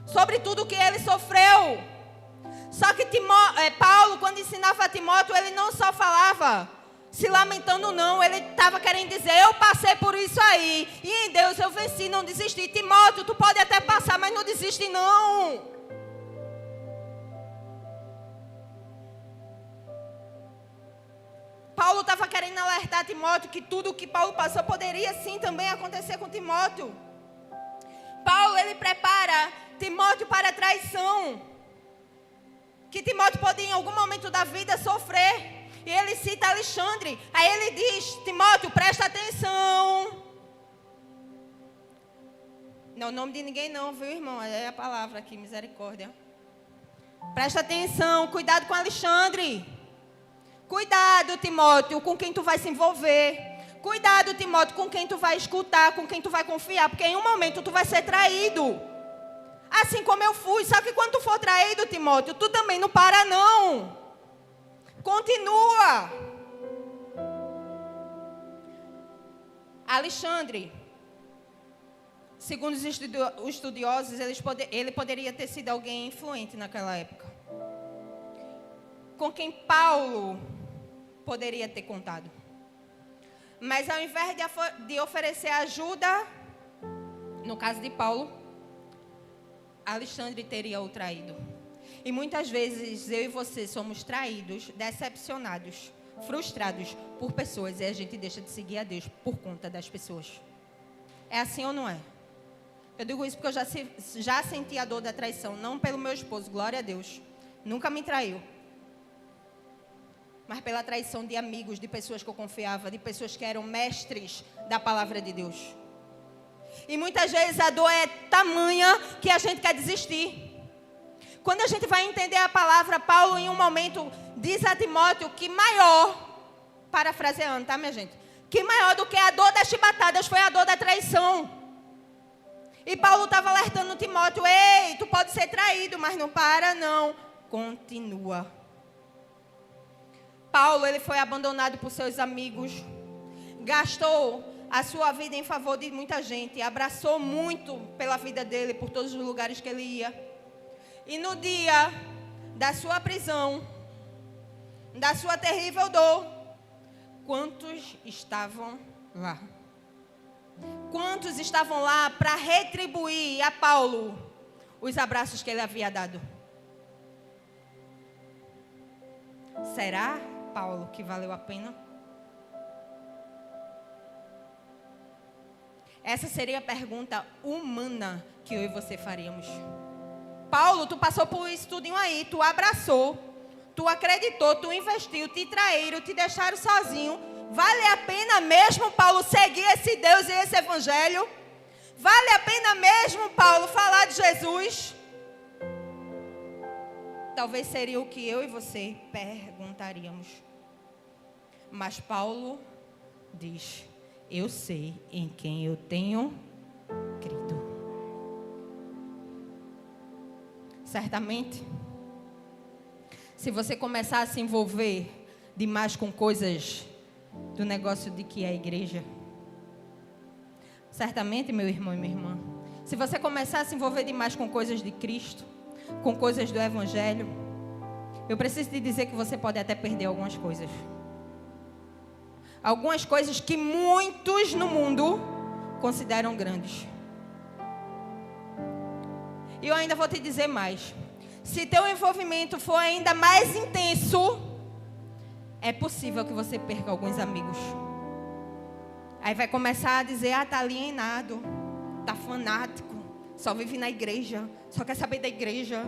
sobre tudo o que ele sofreu. Só que Paulo, quando ensinava a Timóteo, ele não só falava se lamentando, não. Ele estava querendo dizer, eu passei por isso aí, e em Deus eu venci, não desisti. Timóteo, tu pode até passar, mas não desiste não. Paulo estava querendo alertar Timóteo que tudo o que Paulo passou poderia sim também acontecer com Timóteo. Paulo, ele prepara Timóteo para a traição, que Timóteo pode em algum momento da vida sofrer, e ele cita Alexandre. Aí ele diz, Timóteo, presta atenção. Não é o nome de ninguém não, viu, irmão? É a palavra aqui, misericórdia. Presta atenção, cuidado com Alexandre. Cuidado, Timóteo, com quem tu vai se envolver. Cuidado, Timóteo, com quem tu vai escutar, com quem tu vai confiar, porque em um momento tu vai ser traído. Assim como eu fui. Só que quando tu for traído, Timóteo, tu também não para não. Continua. Alexandre, segundo os estudiosos, ele poderia ter sido alguém influente naquela época, com quem Paulo poderia ter contado. Mas ao invés de oferecer ajuda, no caso de Paulo, Alexandre teria o traído. E muitas vezes eu e você somos traídos, decepcionados, frustrados por pessoas, e a gente deixa de seguir a Deus por conta das pessoas. É assim ou não é? Eu digo isso porque eu já senti a dor da traição, não pelo meu esposo, glória a Deus, nunca me traiu, mas pela traição de amigos, de pessoas que eu confiava, de pessoas que eram mestres da palavra de Deus. E muitas vezes a dor é tamanha que a gente quer desistir. Quando a gente vai entender a palavra, Paulo em um momento diz a Timóteo que maior parafraseando, tá, minha gente? Que maior do que a dor das chibatadas foi a dor da traição. E Paulo estava alertando Timóteo: ei, tu pode ser traído, mas não para, não. Continua. Paulo, ele foi abandonado por seus amigos. Gastou a sua vida em favor de muita gente. Abraçou muito pela vida dele, por todos os lugares que ele ia. E no dia da sua prisão, da sua terrível dor, quantos estavam lá? Quantos estavam lá para retribuir a Paulo os abraços que ele havia dado? Será, Paulo, que valeu a pena? Essa seria a pergunta humana que eu e você faríamos. Paulo, tu passou por isso tudinho aí, tu abraçou, tu acreditou, tu investiu, te traíram, te deixaram sozinho. Vale a pena mesmo, Paulo, seguir esse Deus e esse Evangelho? Vale a pena mesmo, Paulo, falar de Jesus? Talvez seria o que eu e você perguntaríamos. Mas Paulo diz: eu sei em quem eu tenho crido. Certamente, se você começar a se envolver demais com coisas do negócio de que é a igreja, certamente, meu irmão e minha irmã, se você começar a se envolver demais com coisas de Cristo, com coisas do Evangelho, eu preciso te dizer que você pode até perder algumas coisas. Algumas coisas que muitos no mundo consideram grandes. E eu ainda vou te dizer mais. Se teu envolvimento for ainda mais intenso, é possível que você perca alguns amigos. Aí vai começar a dizer: ah, tá alienado, tá fanático, só vive na igreja, só quer saber da igreja,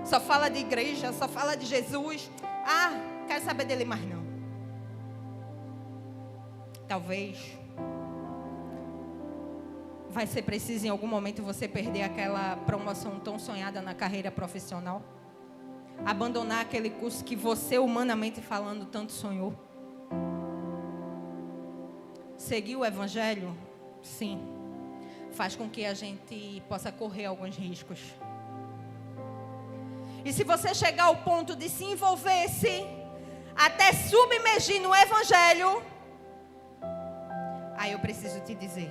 só fala de igreja, só fala de Jesus. Ah, quero saber dele mais não. Talvez vai ser preciso em algum momento você perder aquela promoção tão sonhada na carreira profissional. Abandonar aquele curso que você, humanamente falando, tanto sonhou. Seguir o Evangelho, sim, faz com que a gente possa correr alguns riscos. E se você chegar ao ponto de se envolver-se, até submergir no Evangelho, aí eu preciso te dizer,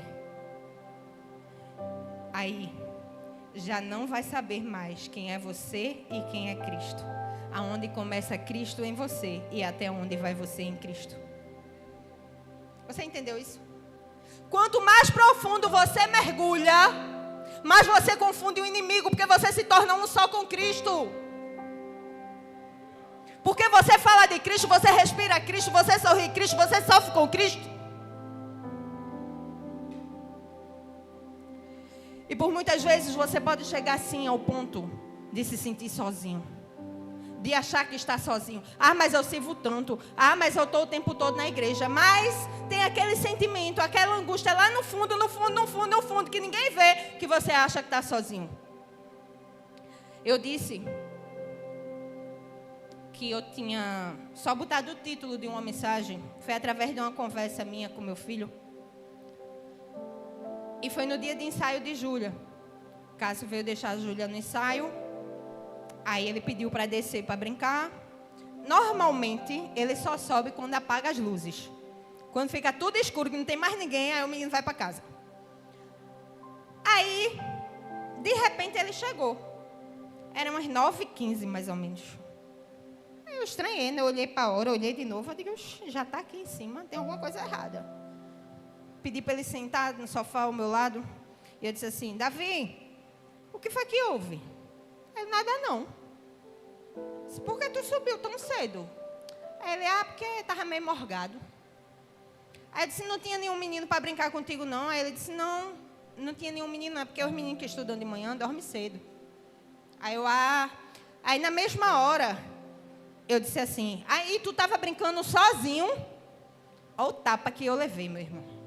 aí já não vai saber mais quem é você e quem é Cristo. Aonde começa Cristo em você e até onde vai você em Cristo. Você entendeu isso? Quanto mais profundo você mergulha, mais você confunde o inimigo, porque você se torna um só com Cristo. Porque você fala de Cristo, você respira Cristo, você sorri Cristo, você sofre com Cristo. E por muitas vezes você pode chegar assim ao ponto de se sentir sozinho. De achar que está sozinho. Ah, mas eu sirvo tanto. Ah, mas eu estou o tempo todo na igreja. Mas tem aquele sentimento, aquela angústia lá no fundo, que ninguém vê, que você acha que está sozinho. Eu disse que eu tinha só botado o título de uma mensagem. Foi através de uma conversa minha com meu filho. E foi no dia de ensaio de Júlia. Cássio veio deixar a Júlia no ensaio. Aí ele pediu para descer para brincar. Normalmente, ele só sobe quando apaga as luzes. Quando fica tudo escuro, que não tem mais ninguém, aí o menino vai para casa. Aí, de repente, ele chegou. Era umas 9h15, mais ou menos. Aí eu estranhei, né? Eu olhei para a hora, olhei de novo. Eu digo: já está aqui em cima, tem alguma coisa errada. Pedi para ele sentar no sofá ao meu lado. E eu disse assim: Davi, o que foi que houve? Ele: nada não. Eu disse: por que tu subiu tão cedo? Aí ele: porque estava meio morgado. Aí eu disse: não tinha nenhum menino para brincar contigo não? Aí ele disse: não tinha nenhum menino não, porque os meninos que estudam de manhã dormem cedo. Aí eu: Aí na mesma hora, eu disse assim: aí tu estava brincando sozinho? Olha o tapa que eu levei, meu irmão.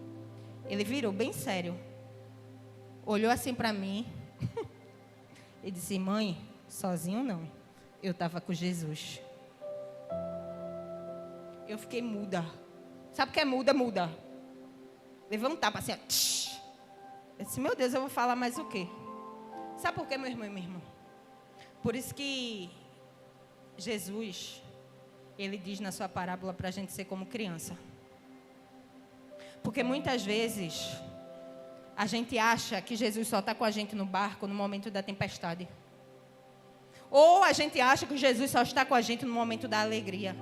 Ele virou bem sério. Olhou assim para mim. E disse: mãe, sozinho não. Eu estava com Jesus. Eu fiquei muda. Sabe o que é muda? Muda. Levou um tapa assim, ó. Eu disse, meu Deus, eu vou falar mais o quê? Sabe por quê, meu irmão e minha irmã? Por isso que Jesus, ele diz na sua parábola para a gente ser como criança. Porque muitas vezes a gente acha que Jesus só está com a gente no barco no momento da tempestade. Ou a gente acha que Jesus só está com a gente no momento da alegria.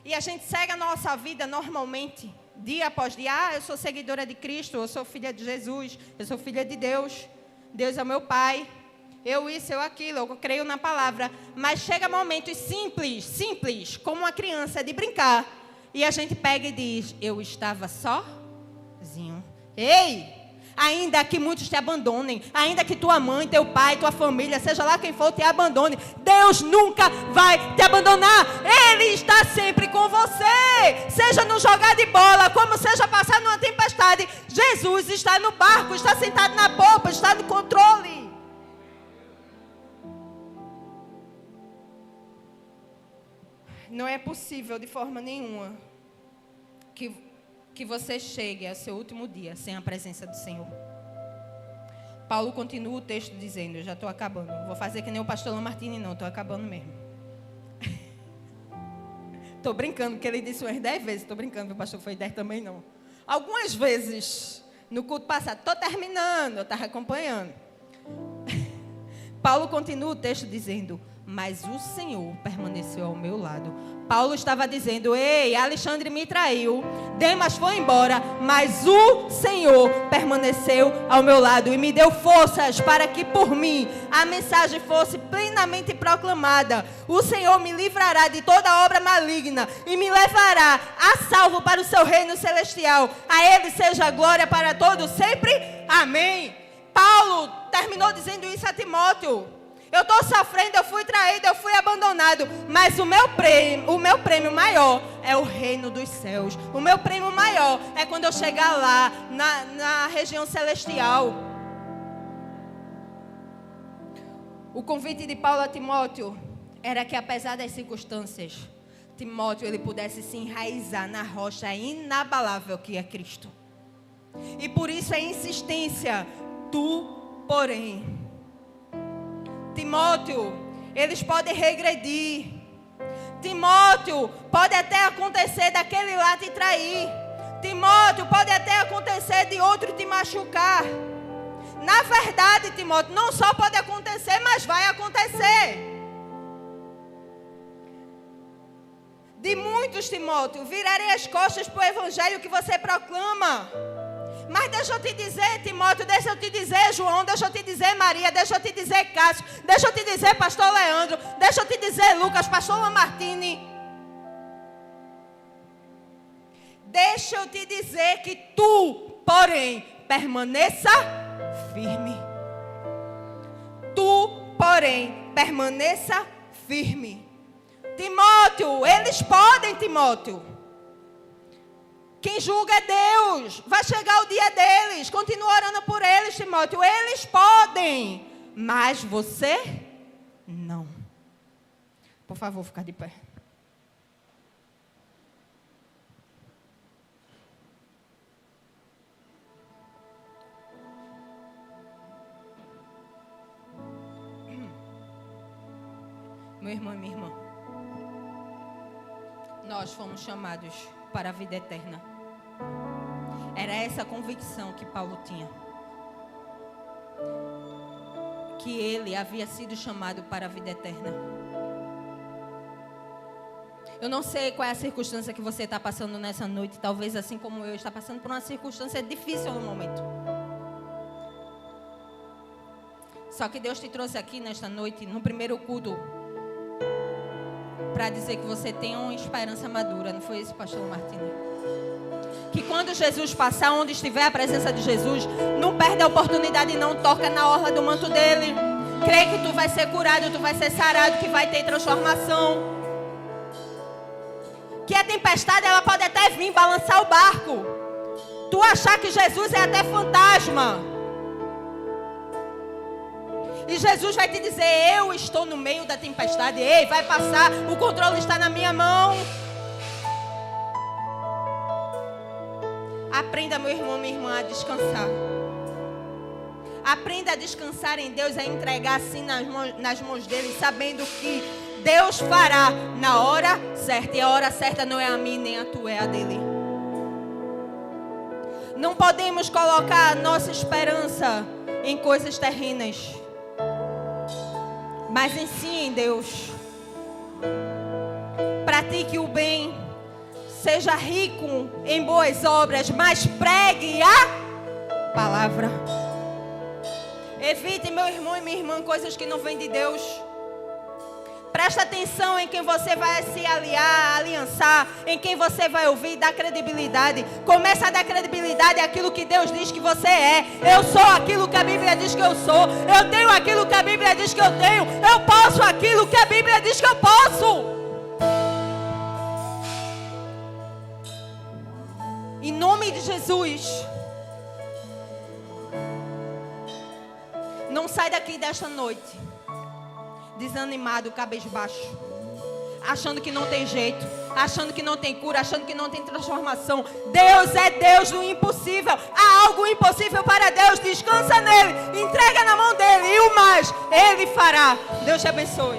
E a gente segue a nossa vida normalmente, dia após dia. Ah, eu sou seguidora de Cristo, eu sou filha de Jesus, eu sou filha de Deus. Deus é o meu Pai. Eu isso, eu aquilo, eu creio na palavra. Mas chega momentos simples, como uma criança, de brincar. E a gente pega e diz, eu estava sozinho. Ei! Ainda que muitos te abandonem, ainda que tua mãe, teu pai, tua família, seja lá quem for, te abandone, Deus nunca vai te abandonar. Ele está sempre com você. Seja no jogar de bola, como seja passar numa tempestade, Jesus está no barco, está sentado na popa, está no controle. Não é possível de forma nenhuma que você chegue ao seu último dia sem a presença do Senhor. Paulo continua o texto dizendo, eu já estou acabando, não vou fazer que nem o pastor Lamartine não, estou acabando mesmo. Estou brincando, porque ele disse umas 10 vezes, estou brincando, o pastor foi 10 também não. Algumas vezes, no culto passado, estou terminando, eu estava acompanhando. Paulo continua o texto dizendo, mas o Senhor permaneceu ao meu lado. Paulo estava dizendo, ei, Alexandre me traiu, Demas foi embora, mas o Senhor permaneceu ao meu lado e me deu forças para que por mim a mensagem fosse plenamente proclamada. O Senhor me livrará de toda obra maligna e me levará a salvo para o seu reino celestial. A Ele seja a glória para todos sempre. Amém. Paulo terminou dizendo isso a Timóteo. Eu estou sofrendo, eu fui traído, eu fui abandonado. Mas o meu prêmio maior é o reino dos céus. O meu prêmio maior é quando eu chegar lá, na região celestial. O convite de Paulo a Timóteo era que, apesar das circunstâncias, Timóteo ele pudesse se enraizar na rocha inabalável que é Cristo. E por isso a insistência, tu, porém. Timóteo, eles podem regredir. Timóteo, pode até acontecer daquele lá te trair. Timóteo, pode até acontecer de outro te machucar. Na verdade, Timóteo, não só pode acontecer, mas vai acontecer. De muitos, Timóteo, virarei as costas para o evangelho que você proclama. Mas deixa eu te dizer, Timóteo, deixa eu te dizer, João, deixa eu te dizer, Maria, deixa eu te dizer, Cássio, deixa eu te dizer, pastor Leandro, deixa eu te dizer, Lucas, pastor Lamartine. Deixa eu te dizer que tu, porém, permaneça firme. Tu, porém, permaneça firme. Timóteo, eles podem, Timóteo. Quem julga é Deus. Vai chegar o dia deles. Continua orando por eles, Timóteo. Eles podem. Mas você, não. Por favor, fica de pé. Meu irmão e minha irmã. Nós fomos chamados para a vida eterna. Era essa a convicção que Paulo tinha. Que ele havia sido chamado para a vida eterna. Eu não sei qual é a circunstância que você está passando nessa noite. Talvez assim como eu, está passando por uma circunstância difícil no momento. Só que Deus te trouxe aqui nesta noite, no primeiro culto, para dizer que você tem uma esperança madura. Não foi isso, pastor Martins? Que quando Jesus passar, onde estiver a presença de Jesus, não perde a oportunidade e não toca na orla do manto dele. Crê que tu vai ser curado, tu vai ser sarado, que vai ter transformação. Que a tempestade, ela pode até vir balançar o barco. Tu achar que Jesus é até fantasma. E Jesus vai te dizer: eu estou no meio da tempestade. Ei, vai passar, o controle está na minha mão. Aprenda, meu irmão, minha irmã, a descansar. Aprenda a descansar em Deus, a entregar assim nas mãos dele, sabendo que Deus fará na hora certa. E a hora certa não é a minha nem a tua, é a dele. Não podemos colocar a nossa esperança em coisas terrenas, mas em sim em Deus. Pratique o bem, seja rico em boas obras, mas pregue a palavra. Evite, meu irmão e minha irmã, coisas que não vêm de Deus. Presta atenção em quem você vai se aliançar, em quem você vai ouvir, dá credibilidade. Começa a dar credibilidade àquilo que Deus diz que você é. Eu sou aquilo que a Bíblia diz que eu sou. Eu tenho aquilo que a Bíblia diz que eu tenho. Eu posso aquilo que a Bíblia diz que eu posso. Em nome de Jesus. Não sai daqui desta noite desanimado, cabisbaixo, achando que não tem jeito, achando que não tem cura, achando que não tem transformação. Deus é Deus do impossível. Há algo impossível para Deus. Descansa nele, entrega na mão dele, e o mais Ele fará. Deus te abençoe.